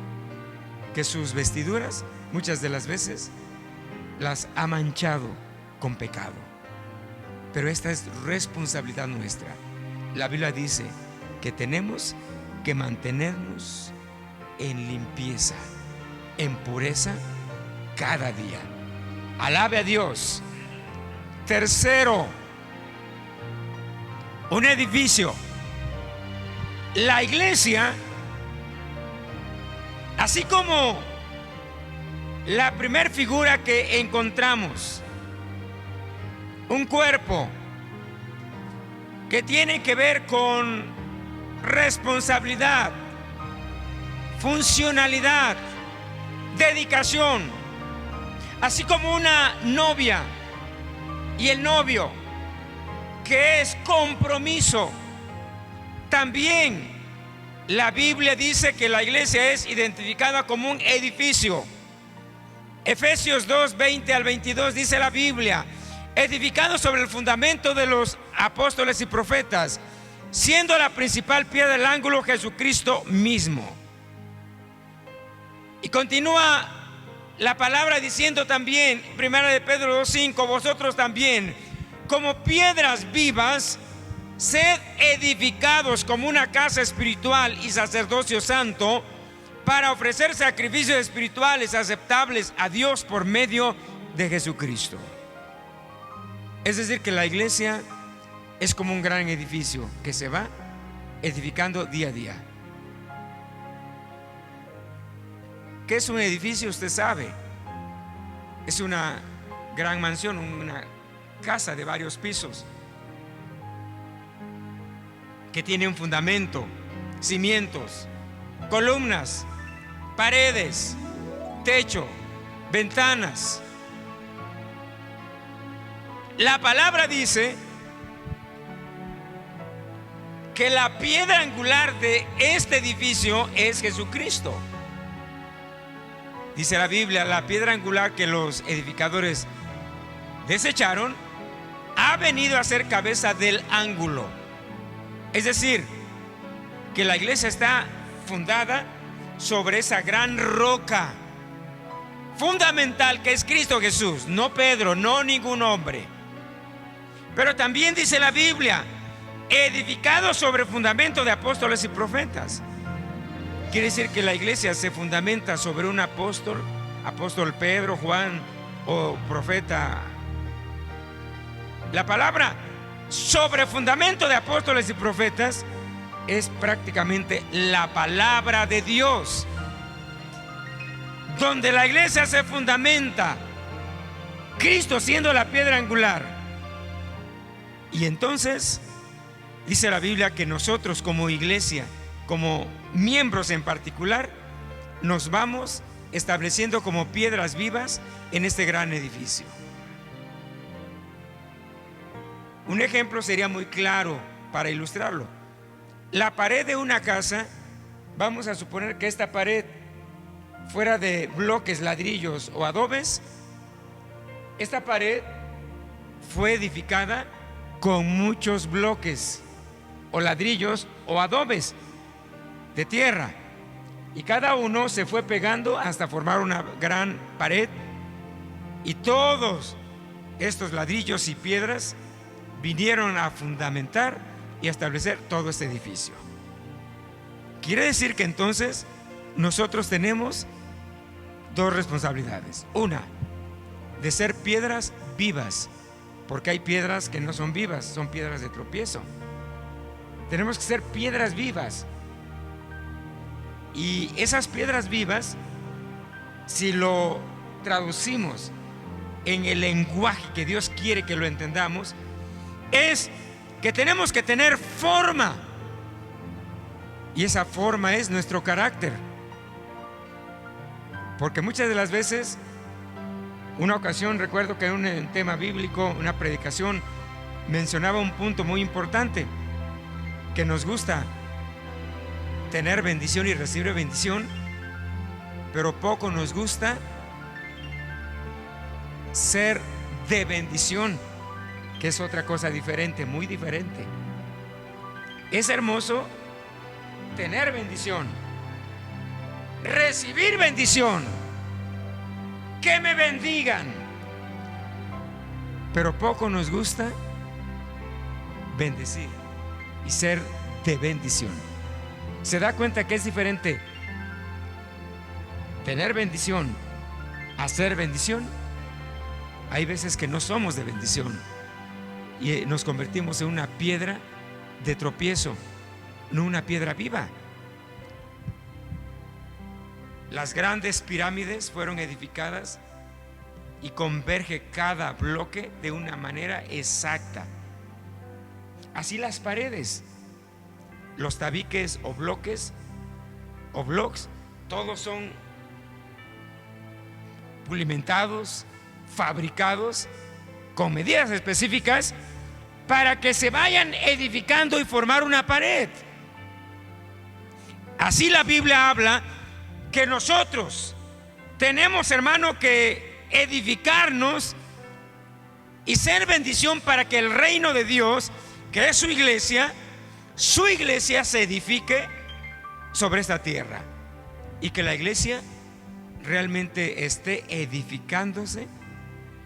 que sus vestiduras muchas de las veces las ha manchado con pecado. Pero esta es responsabilidad nuestra. La Biblia dice que tenemos que mantenernos en limpieza, en pureza cada día. Alabe a Dios. Tercero, un edificio. La iglesia, así como la primera figura que encontramos, un cuerpo que tiene que ver con responsabilidad, funcionalidad, dedicación, así como una novia y el novio, que es compromiso. También la Biblia dice que la iglesia es identificada como un edificio. Efesios 2, 20 al 22 dice la Biblia: edificado sobre el fundamento de los apóstoles y profetas, siendo la principal piedra del ángulo Jesucristo mismo. Y continúa la palabra diciendo también, 1 de Pedro 2:5: vosotros también, como piedras vivas, sed edificados como una casa espiritual y sacerdocio santo, para ofrecer sacrificios espirituales aceptables a Dios por medio de Jesucristo. Es decir, que la iglesia es como un gran edificio que se va edificando día a día. ¿Qué es un edificio? Usted sabe. Es una gran mansión, una casa de varios pisos que tiene un fundamento, cimientos, columnas, paredes, techo, ventanas. La palabra dice que la piedra angular de este edificio es Jesucristo. Dice la Biblia, la piedra angular que los edificadores desecharon ha venido a ser cabeza del ángulo. Es decir, que la iglesia está fundada sobre esa gran roca fundamental que es Cristo Jesús, no Pedro, no ningún hombre. Pero también dice la Biblia, edificado sobre fundamento de apóstoles y profetas. Quiere decir que la iglesia se fundamenta sobre un apóstol Pedro, Juan o profeta. La palabra sobre fundamento de apóstoles y profetas es prácticamente la palabra de Dios, donde la iglesia se fundamenta, Cristo siendo la piedra angular. Y entonces dice la Biblia que nosotros como iglesia, como miembros en particular, nos vamos estableciendo como piedras vivas en este gran edificio. Un ejemplo sería muy claro para ilustrarlo. La pared de una casa, vamos a suponer que esta pared fuera de bloques, ladrillos o adobes. Esta pared fue edificada con muchos bloques o ladrillos o adobes de tierra, y cada uno se fue pegando hasta formar una gran pared, y todos estos ladrillos y piedras vinieron a fundamentar y a establecer todo este edificio. Quiere decir que entonces nosotros tenemos dos responsabilidades. Una, de ser piedras vivas, porque hay piedras que no son vivas, son piedras de tropiezo. Tenemos que ser piedras vivas. Y esas piedras vivas, si lo traducimos en el lenguaje que Dios quiere que lo entendamos, es que tenemos que tener forma. Y esa forma es nuestro carácter. Porque muchas de las veces, una ocasión recuerdo que en un tema bíblico, una predicación, mencionaba un punto muy importante, que nos gusta tener bendición y recibir bendición, pero poco nos gusta ser de bendición, que es otra cosa diferente, muy diferente. Es hermoso tener bendición, recibir bendición, que me bendigan, pero poco nos gusta bendecir y ser de bendición. ¿Se da cuenta que es diferente tener bendición a ser bendición? Hay veces que no somos de bendición y nos convertimos en una piedra de tropiezo, no una piedra viva. Las grandes pirámides fueron edificadas y converge cada bloque de una manera exacta. Así las paredes, los tabiques o bloques o blocks, todos son pulimentados, fabricados con medidas específicas para que se vayan edificando y formar una pared. Así la Biblia habla que nosotros tenemos, hermano, que edificarnos y ser bendición para que el reino de Dios, que es su iglesia se edifique sobre esta tierra, y que la iglesia realmente esté edificándose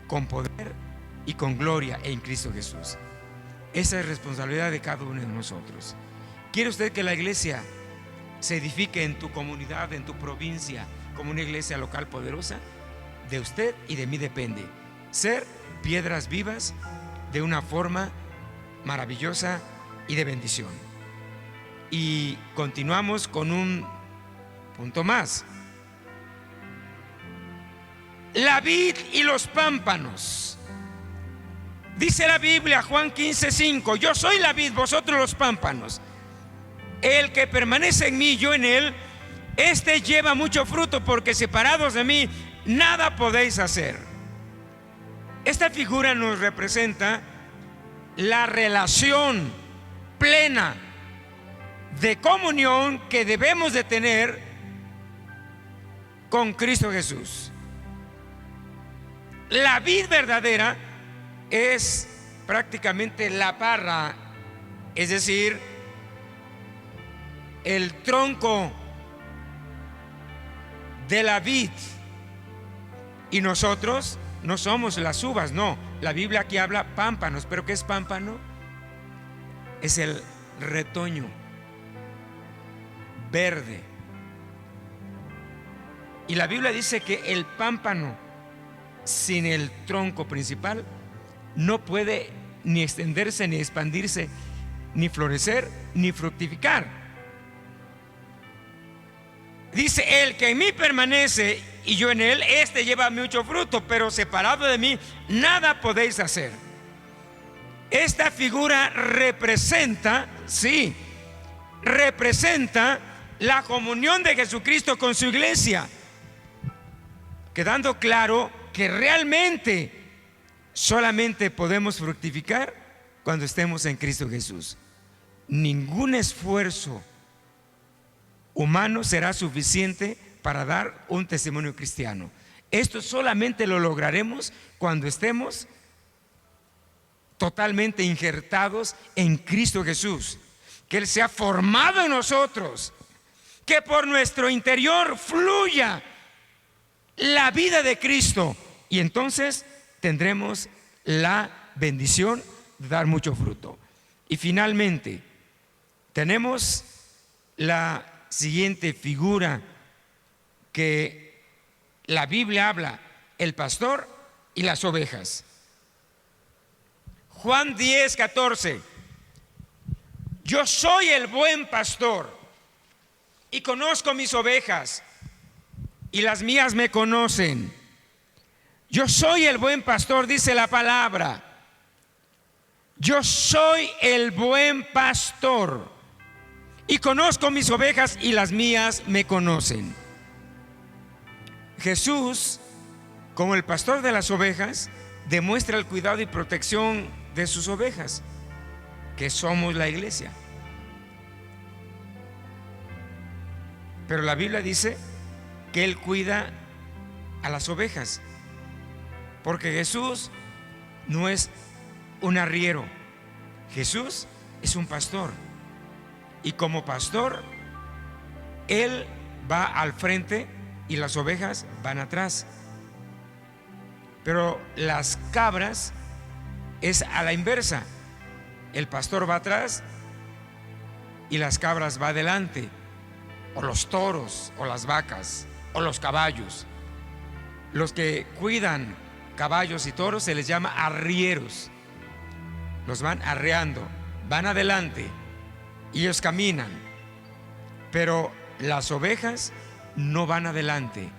con poder y con gloria en Cristo Jesús. Esa es responsabilidad de cada uno de nosotros. ¿Quiere usted que la iglesia se edifique en tu comunidad, en tu provincia, como una iglesia local poderosa? De usted y de mí depende ser piedras vivas de una forma maravillosa y de bendición. Y continuamos con un punto más. la vid y los pámpanos. Dice la Biblia, Juan 15:5: yo soy la vid, vosotros los pámpanos. El que permanece en mí, yo en él, este lleva mucho fruto, porque separados de mí nada podéis hacer. Esta figura nos representa la relación plena de comunión que debemos de tener con Cristo Jesús. La vid verdadera es prácticamente la parra, es decir, el tronco de la vid, y nosotros no somos las uvas, no. La Biblia aquí habla pámpanos, pero ¿qué es pámpano? Es el retoño verde. Y la Biblia dice que el pámpano sin el tronco principal no puede ni extenderse, ni expandirse, ni florecer, ni fructificar. Dice: el que en mí permanece y yo en él, este lleva mucho fruto, pero separado de mí nada podéis hacer. Esta figura representa, sí, representa la comunión de Jesucristo con su iglesia, quedando claro que realmente solamente podemos fructificar cuando estemos en Cristo Jesús. Ningún esfuerzo humano será suficiente para dar un testimonio cristiano. Esto solamente lo lograremos cuando estemos totalmente injertados en Cristo Jesús, que Él sea formado en nosotros, que por nuestro interior fluya la vida de Cristo, y entonces tendremos la bendición de dar mucho fruto. Y finalmente tenemos la siguiente figura que la Biblia habla: el pastor y las ovejas. Juan 10:14: yo soy el buen pastor y conozco mis ovejas, y las mías me conocen. Yo soy el buen pastor, dice la palabra. Yo soy el buen pastor y conozco mis ovejas, y las mías me conocen. Jesús, como el pastor de las ovejas, demuestra el cuidado y protección de sus ovejas, que somos la iglesia. Pero la Biblia dice que Él cuida a las ovejas, porque Jesús no es un arriero, Jesús es un pastor, y como pastor Él va al frente y las ovejas van atrás. Pero las cabras es a la inversa: el pastor va atrás y las cabras va adelante, o los toros, o las vacas, o los caballos. Los que cuidan caballos y toros se les llama arrieros. Los van arreando, van adelante y ellos caminan. Pero las ovejas no van adelante,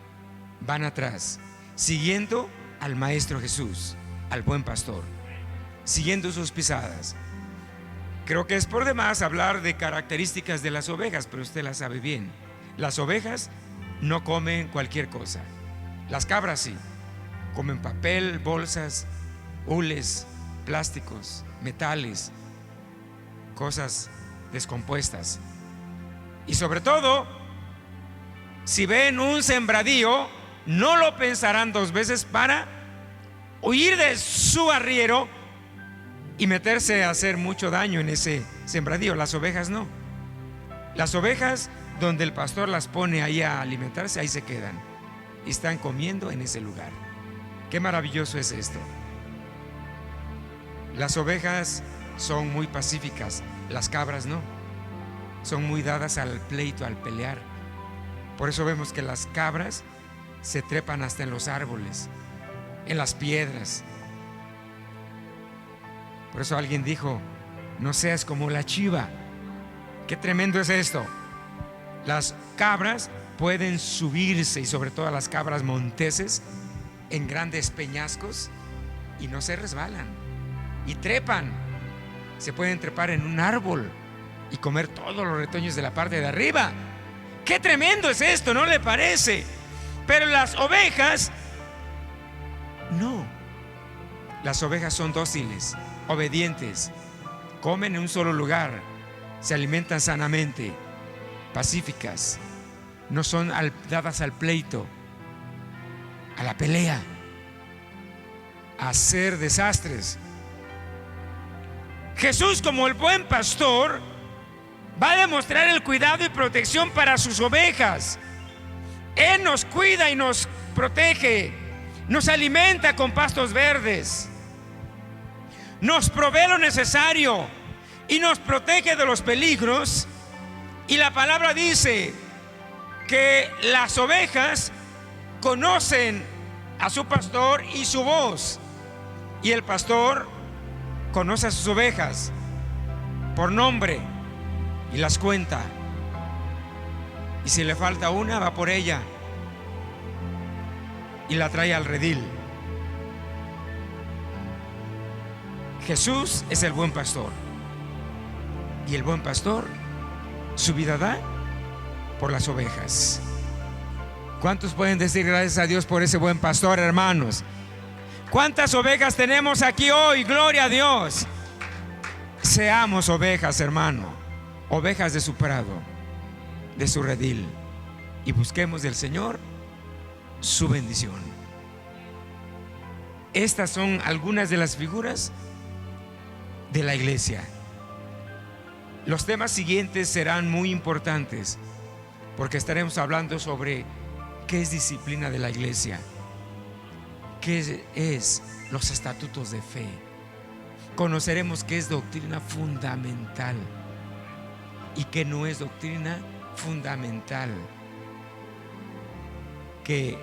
van atrás, siguiendo al Maestro Jesús, al buen pastor, siguiendo sus pisadas. Creo que es por demás hablar de características de las ovejas, pero usted las sabe bien. Las ovejas no comen cualquier cosa. Las cabras sí, comen papel, bolsas, hules, plásticos, metales, cosas descompuestas. Y sobre todo, si ven un sembradío, no lo pensarán dos veces para huir de su arriero y meterse a hacer mucho daño en ese sembradío. Las ovejas no. Las ovejas, donde el pastor las pone ahí a alimentarse, ahí se quedan y están comiendo en ese lugar. Qué maravilloso es esto. Las ovejas son muy pacíficas, las cabras no. Son muy dadas al pleito, al pelear. Por eso vemos que las cabras se trepan hasta en los árboles, en las piedras. Por eso alguien dijo: no seas como la chiva. Qué tremendo es esto. Las cabras pueden subirse, y sobre todo las cabras monteses, en grandes peñascos y no se resbalan, y trepan. Se pueden trepar en un árbol y comer todos los retoños de la parte de arriba. ¡Qué tremendo es esto!, ¿no le parece? Pero las ovejas no. Las ovejas son dóciles, obedientes, comen en un solo lugar, se alimentan sanamente, pacíficas, no son dadas al pleito, a la pelea, a hacer desastres. Jesús, como el buen pastor, va a demostrar el cuidado y protección para sus ovejas. Él nos cuida y nos protege, nos alimenta con pastos verdes, nos provee lo necesario y nos protege de los peligros. Y la palabra dice que las ovejas conocen a su pastor y su voz, y el pastor conoce a sus ovejas por nombre y las cuenta, y si le falta una, va por ella y la trae al redil. Jesús es el buen pastor, y el buen pastor su vida da por las ovejas. ¿Cuántos pueden decir gracias a Dios por ese buen pastor, hermanos? ¿Cuántas ovejas tenemos aquí hoy? Gloria a Dios. Seamos ovejas, hermano, ovejas de su prado, de su redil, y busquemos del Señor su bendición. Estas son algunas de las figuras de la iglesia. Los temas siguientes serán muy importantes, porque estaremos hablando sobre qué es disciplina de la iglesia, qué es los estatutos de fe. Conoceremos qué es doctrina fundamental y qué no es doctrina fundamental, que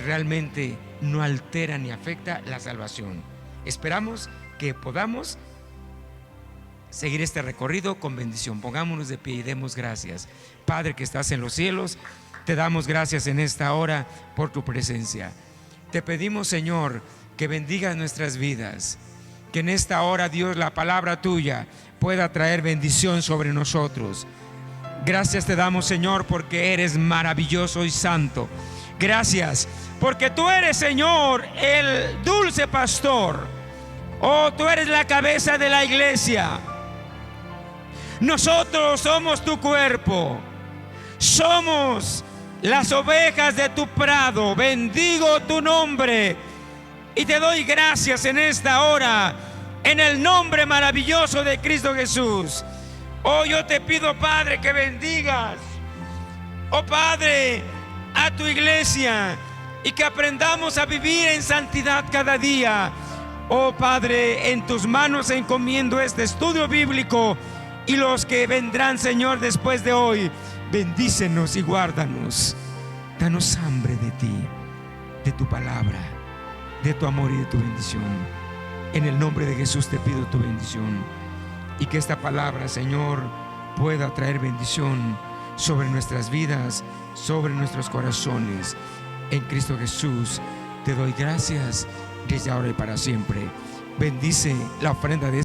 realmente no altera ni afecta la salvación. Esperamos que podamos seguir este recorrido con bendición. Pongámonos de pie y demos gracias. Padre que estás en los cielos, te damos gracias en esta hora por tu presencia. Te pedimos, Señor, que bendigas nuestras vidas, que en esta hora, Dios, la palabra tuya pueda traer bendición sobre nosotros. Gracias te damos, Señor, porque eres maravilloso y santo. Gracias porque tú eres, Señor, el dulce pastor. Oh, tú eres la cabeza de la iglesia. Nosotros somos tu cuerpo, somos las ovejas de tu prado. Bendigo tu nombre y te doy gracias en esta hora, en el nombre maravilloso de Cristo Jesús. Oh, yo te pido, Padre, que bendigas, oh Padre, a tu iglesia, y que aprendamos a vivir en santidad cada día. Oh Padre, en tus manos encomiendo este estudio bíblico y los que vendrán, Señor, después de hoy. Bendícenos y guárdanos. Danos hambre de ti, de tu palabra, de tu amor y de tu bendición. En el nombre de Jesús te pido tu bendición, y que esta palabra, Señor, pueda traer bendición sobre nuestras vidas, sobre nuestros corazones. En Cristo Jesús te doy gracias desde ahora y para siempre. Bendice la ofrenda de